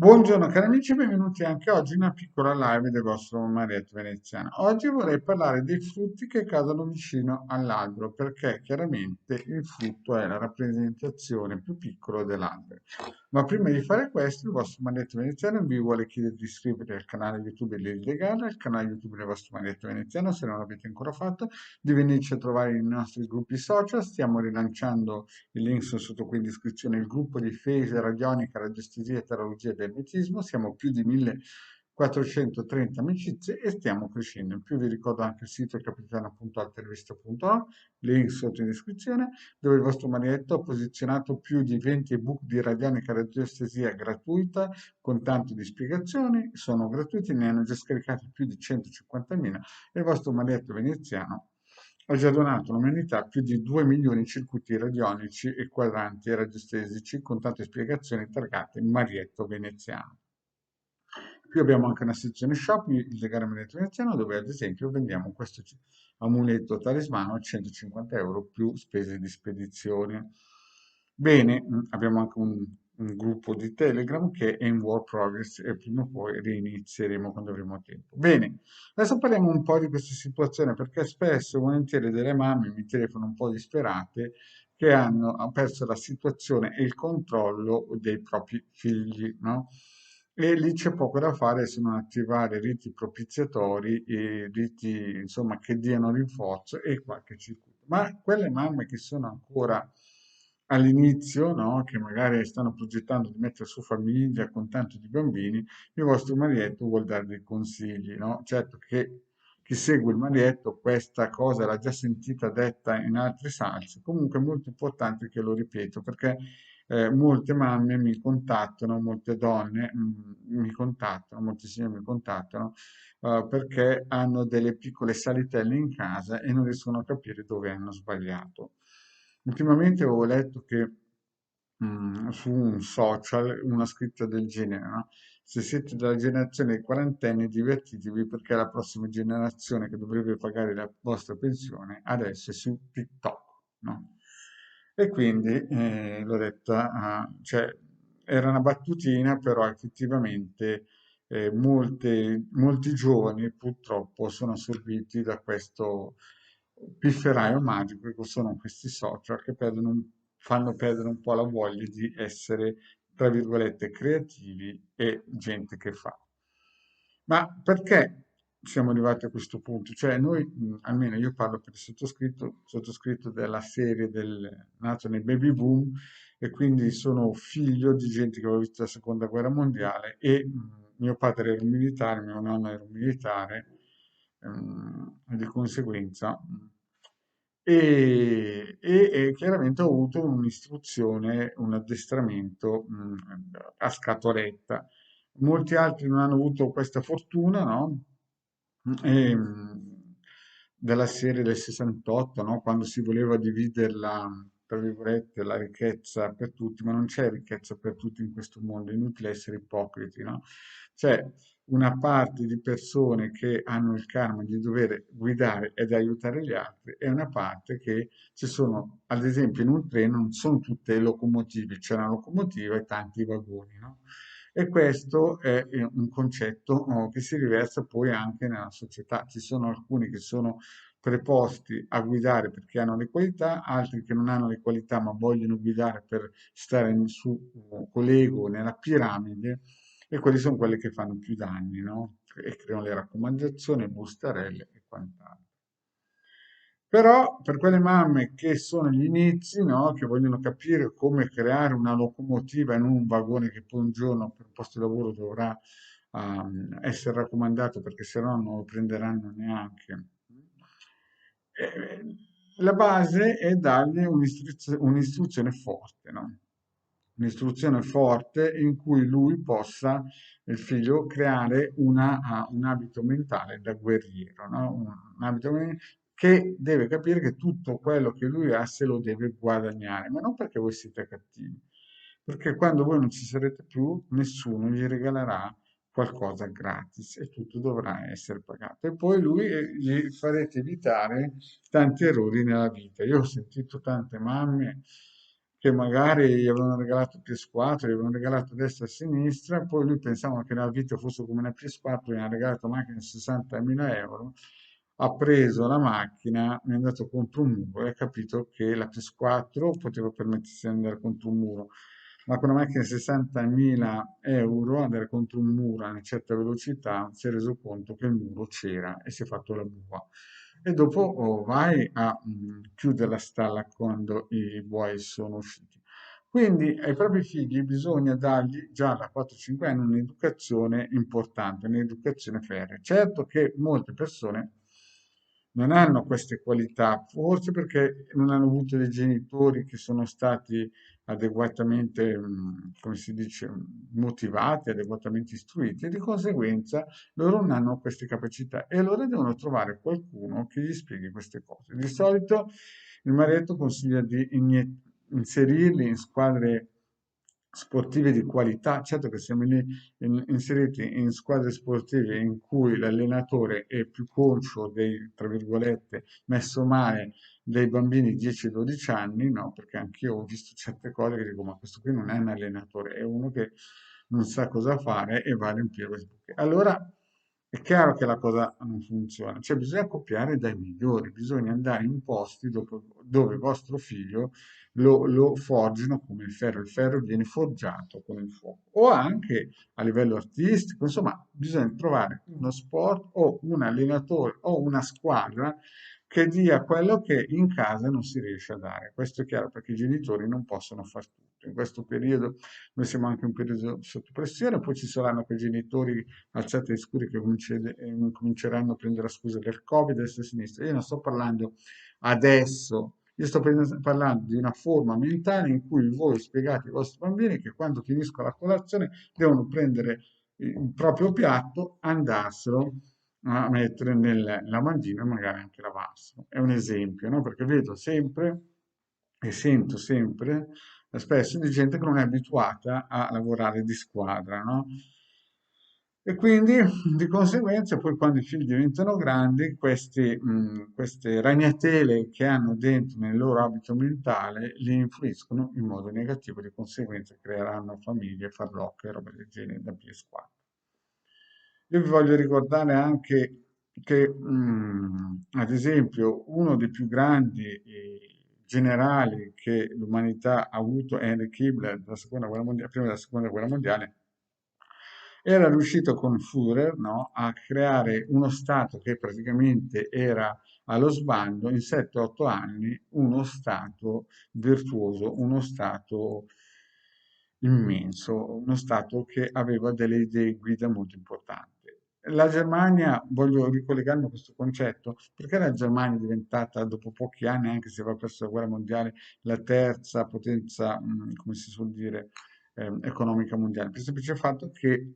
Buongiorno cari amici, benvenuti anche oggi in una piccola live del vostro Marietto Veneziano. Oggi vorrei parlare dei frutti che cadono vicino all'albero, perché chiaramente il frutto è la rappresentazione più piccola dell'albero. Ma prima di fare questo, il vostro Marietto Veneziano vi vuole chiedere di iscrivervi al canale YouTube Lady Gala, al canale YouTube del vostro Marietto Veneziano, se non l'avete ancora fatto, di venirci a trovare nei nostri gruppi social. Stiamo rilanciando il link sono sotto qui in descrizione, il gruppo di Fese, Radionica, Radiestesia, Tarologia e Ermetismo. Siamo più di 1430 amicizie e stiamo crescendo. In più vi ricordo anche il sito capitano.altervista.it, link sotto in descrizione, dove il vostro Marietto ha posizionato più di 20 ebook di Radionica Radiestesia gratuita, con tanto di spiegazioni, sono gratuiti, ne hanno già scaricati più di 150.000 e il vostro Marietto veneziano ha già donato all'umanità più di 2 milioni di circuiti radionici e quadranti radiostesici con tante spiegazioni targate Marietto Veneziano. Qui abbiamo anche una sezione shop, il legale Marietto Veneziano, dove ad esempio vendiamo questo amuleto talismano a 150 euro più spese di spedizione. Bene, abbiamo anche un gruppo di Telegram che è in work progress e prima o poi reinizieremo quando avremo tempo. Bene, adesso parliamo un po' di questa situazione perché spesso e volentieri delle mamme mi telefonano un po' disperate che hanno perso la situazione e il controllo dei propri figli, no? E lì c'è poco da fare se non attivare riti propiziatori e riti, insomma, che diano rinforzo e qualche circuito. Ma quelle mamme che sono ancora all'inizio, no? Che magari stanno progettando di mettere su famiglia con tanto di bambini, il vostro marietto vuol dare dei consigli, no? Certo che chi segue il marietto questa cosa l'ha già sentita detta in altri salsi, comunque è molto importante che lo ripeto perché molte mamme mi contattano, molte donne mi contattano, molti signori mi contattano perché hanno delle piccole salitelle in casa e non riescono a capire dove hanno sbagliato. Ultimamente avevo letto che su un social una scritta del genere, no? Se siete della generazione dei quarantenni, divertitevi perché la prossima generazione che dovrebbe pagare la vostra pensione adesso è su TikTok, no? E quindi l'ho detta, cioè, era una battutina, però effettivamente molti giovani purtroppo sono assorbiti da questo pifferaio magico che sono questi social che fanno perdere un po' la voglia di essere, tra virgolette, creativi e gente che fa. Ma perché siamo arrivati a questo punto? Cioè noi, almeno io parlo per il sottoscritto della serie nato nel baby boom e quindi sono figlio di gente che aveva visto la seconda guerra mondiale e mio padre era un militare, mio nonno era un militare e di conseguenza e chiaramente ho avuto un'istruzione, un addestramento a scatoletta. Molti altri non hanno avuto questa fortuna, no? E, della serie del 68, no? Quando si voleva dividerla, tra virgolette, la ricchezza per tutti, ma non c'è ricchezza per tutti in questo mondo, è inutile essere ipocriti, no? C'è una parte di persone che hanno il karma di dover guidare ed aiutare gli altri e una parte che ci sono, ad esempio, in un treno non sono tutte locomotive, c'è una locomotiva e tanti vagoni, no? E questo è un concetto che si riversa poi anche nella società. Ci sono alcuni che sono preposti a guidare perché hanno le qualità, altri che non hanno le qualità ma vogliono guidare per stare su con l'ego nella piramide e quelli sono quelli che fanno più danni, no? E creano le raccomandazioni, bustarelle e quant'altro. Però per quelle mamme che sono agli inizi, no, che vogliono capire come creare una locomotiva in un vagone che poi un giorno per un posto di lavoro dovrà essere raccomandato perché se no non lo prenderanno neanche. La base è dargli un'istruzione forte, no? Un'istruzione forte in cui lui possa, il figlio, creare un abito mentale da guerriero, no? Un abito che deve capire che tutto quello che lui ha se lo deve guadagnare, ma non perché voi siete cattivi, perché quando voi non ci sarete più, nessuno gli regalerà qualcosa gratis e tutto dovrà essere pagato. E poi lui gli farete evitare tanti errori nella vita. Io ho sentito tante mamme che magari gli avevano regalato PS4, gli avevano regalato a destra e a sinistra, poi lui pensava che la vita fosse come una PS4, gli ha regalato una macchina di 60.000 euro, ha preso la macchina, è andato contro un muro e ha capito che la PS4 poteva permettersi di andare contro un muro, ma con una macchina di 60.000 euro andare contro un muro a una certa velocità si è reso conto che il muro c'era e si è fatto la bua. E dopo vai a chiudere la stalla quando i buoi sono usciti. Quindi ai propri figli bisogna dargli già da 4-5 anni un'educazione importante, un'educazione ferrea. Certo che molte persone non hanno queste qualità, forse perché non hanno avuto dei genitori che sono stati adeguatamente, come si dice, motivati, adeguatamente istruiti e di conseguenza loro non hanno queste capacità e allora devono trovare qualcuno che gli spieghi queste cose. Di solito il Marietto consiglia di inserirli in squadre sportive di qualità. Certo che siamo lì inseriti in squadre sportive in cui l'allenatore è più conscio dei, tra virgolette, messo male dei bambini 10-12 anni, no? Perché anch'io ho visto certe cose che dico, ma questo qui non è un allenatore, è uno che non sa cosa fare e va a riempire questi buchi. Allora è chiaro che la cosa non funziona, cioè bisogna copiare dai migliori, bisogna andare in posti dove il vostro figlio lo forgino come il ferro viene forgiato con il fuoco, o anche a livello artistico, insomma, bisogna trovare uno sport o un allenatore o una squadra che dia quello che in casa non si riesce a dare. Questo è chiaro perché i genitori non possono far tutto. In questo periodo noi siamo anche in un periodo sotto pressione, poi ci saranno quei genitori alzate le scure che cominceranno a prendere la scusa del Covid a destra e a sinistra. Io non sto parlando adesso, io sto parlando di una forma mentale in cui voi spiegate ai vostri bambini che quando finiscono la colazione devono prendere il proprio piatto, andarselo a mettere nel lavandino e magari anche lavarselo. È un esempio, no? Perché vedo sempre e sento sempre spesso di gente che non è abituata a lavorare di squadra, no? E quindi di conseguenza poi quando i figli diventano grandi, queste ragnatele che hanno dentro nel loro abito mentale li influiscono in modo negativo, di conseguenza creeranno famiglie, farlocche, roba del genere da PS4. Io vi voglio ricordare anche che, ad esempio, uno dei più grandi generali che l'umanità ha avuto, Henry Himmler, prima della seconda guerra mondiale, era riuscito con Führer, no, a creare uno Stato che praticamente era allo sbando in 7-8 anni, uno Stato virtuoso, uno Stato immenso, uno Stato che aveva delle idee guida molto importanti. La Germania, voglio ricollegarmi a questo concetto, perché la Germania è diventata dopo pochi anni, anche se aveva perso la guerra mondiale, la terza potenza, come si suol dire, economica mondiale, per il semplice fatto che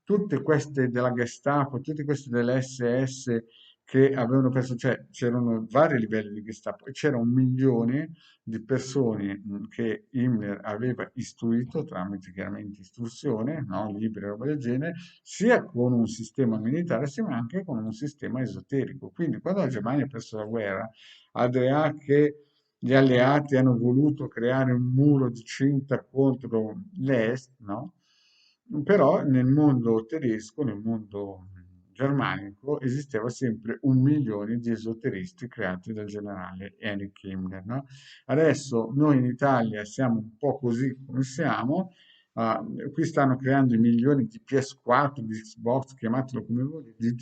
tutte queste della Gestapo, tutte queste delle SS che avevano perso, cioè c'erano vari livelli di Gestapo e c'era 1 milione di persone che Himmler aveva istruito tramite chiaramente istruzione, no? Libri e roba del genere, sia con un sistema militare sia anche con un sistema esoterico. Quindi quando la Germania ha perso la guerra, Adrià che gli alleati hanno voluto creare un muro di cinta contro l'Est, no? Però nel mondo tedesco, nel mondo germanico, esisteva sempre 1 milione di esoteristi creati dal generale Heinrich Himmler, no? Adesso noi in Italia siamo un po' così come siamo, qui stanno creando i milioni di PS4, di Xbox, chiamatelo come volete,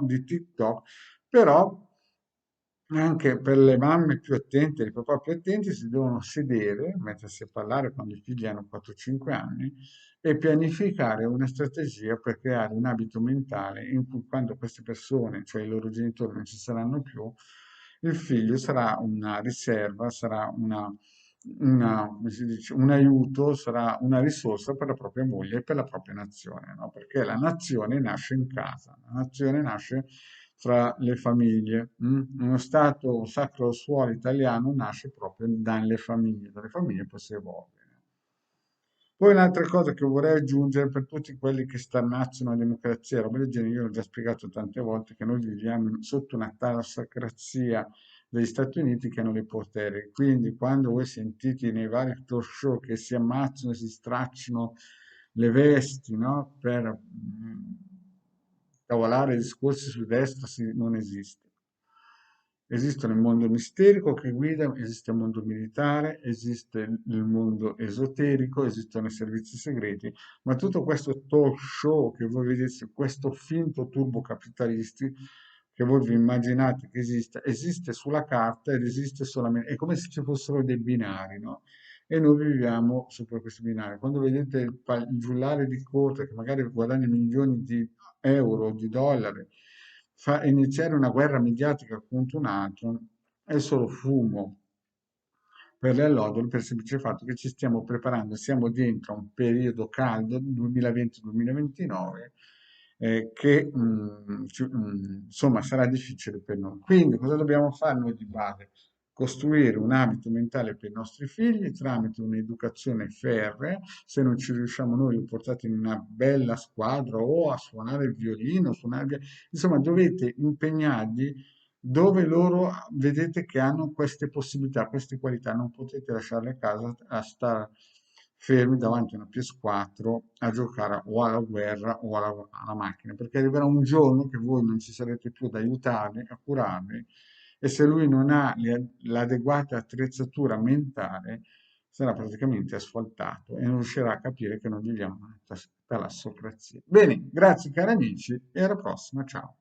di TikTok, però anche per le mamme più attente, i papà più attenti si devono sedere, mettersi a parlare quando i figli hanno 4-5 anni e pianificare una strategia per creare un abito mentale in cui quando queste persone, cioè i loro genitori, non ci saranno più, il figlio sarà una riserva, sarà come si dice, un aiuto, sarà una risorsa per la propria moglie e per la propria nazione, no? Perché la nazione nasce in casa, la nazione nasce fra le famiglie. Uno Stato sacro suolo italiano nasce proprio dalle famiglie poi si evolve. Poi un'altra cosa che vorrei aggiungere per tutti quelli che stannacciano la democrazia, roba del genere, io ho già spiegato tante volte che noi viviamo sotto una tassocrazia degli Stati Uniti che hanno le potere. Quindi quando voi sentite nei vari talk show che si ammazzano, si stracciano le vesti, no? Per cavolare discorsi su destra, non esiste. Esiste il mondo misterico che guida, esiste il mondo militare, esiste il mondo esoterico, esistono i servizi segreti, ma tutto questo talk show che voi vedete, questo finto turbocapitalisti che voi vi immaginate che esista, esiste sulla carta ed esiste solamente, è come se ci fossero dei binari, no? E noi viviamo sopra questi binari. Quando vedete il giullare di corte che magari guadagna milioni di euro, di dollari, fa iniziare una guerra mediatica contro un altro, è solo fumo per le allodole, per il semplice fatto che ci stiamo preparando, siamo dentro a un periodo caldo, 2020-2029, che insomma sarà difficile per noi. Quindi cosa dobbiamo fare noi di base? Costruire un abito mentale per i nostri figli tramite un'educazione ferrea. Se non ci riusciamo noi, li portate in una bella squadra o a suonare il violino, insomma, dovete impegnarli dove loro vedete che hanno queste possibilità, queste qualità, non potete lasciarli a casa a stare fermi davanti a una PS4 a giocare o alla guerra o alla macchina, perché arriverà un giorno che voi non ci sarete più ad aiutarli, a curarli, e se lui non ha l'adeguata attrezzatura mentale, sarà praticamente asfaltato e non riuscirà a capire che non viviamo in una talassocrazia. Bene, grazie cari amici e alla prossima, ciao.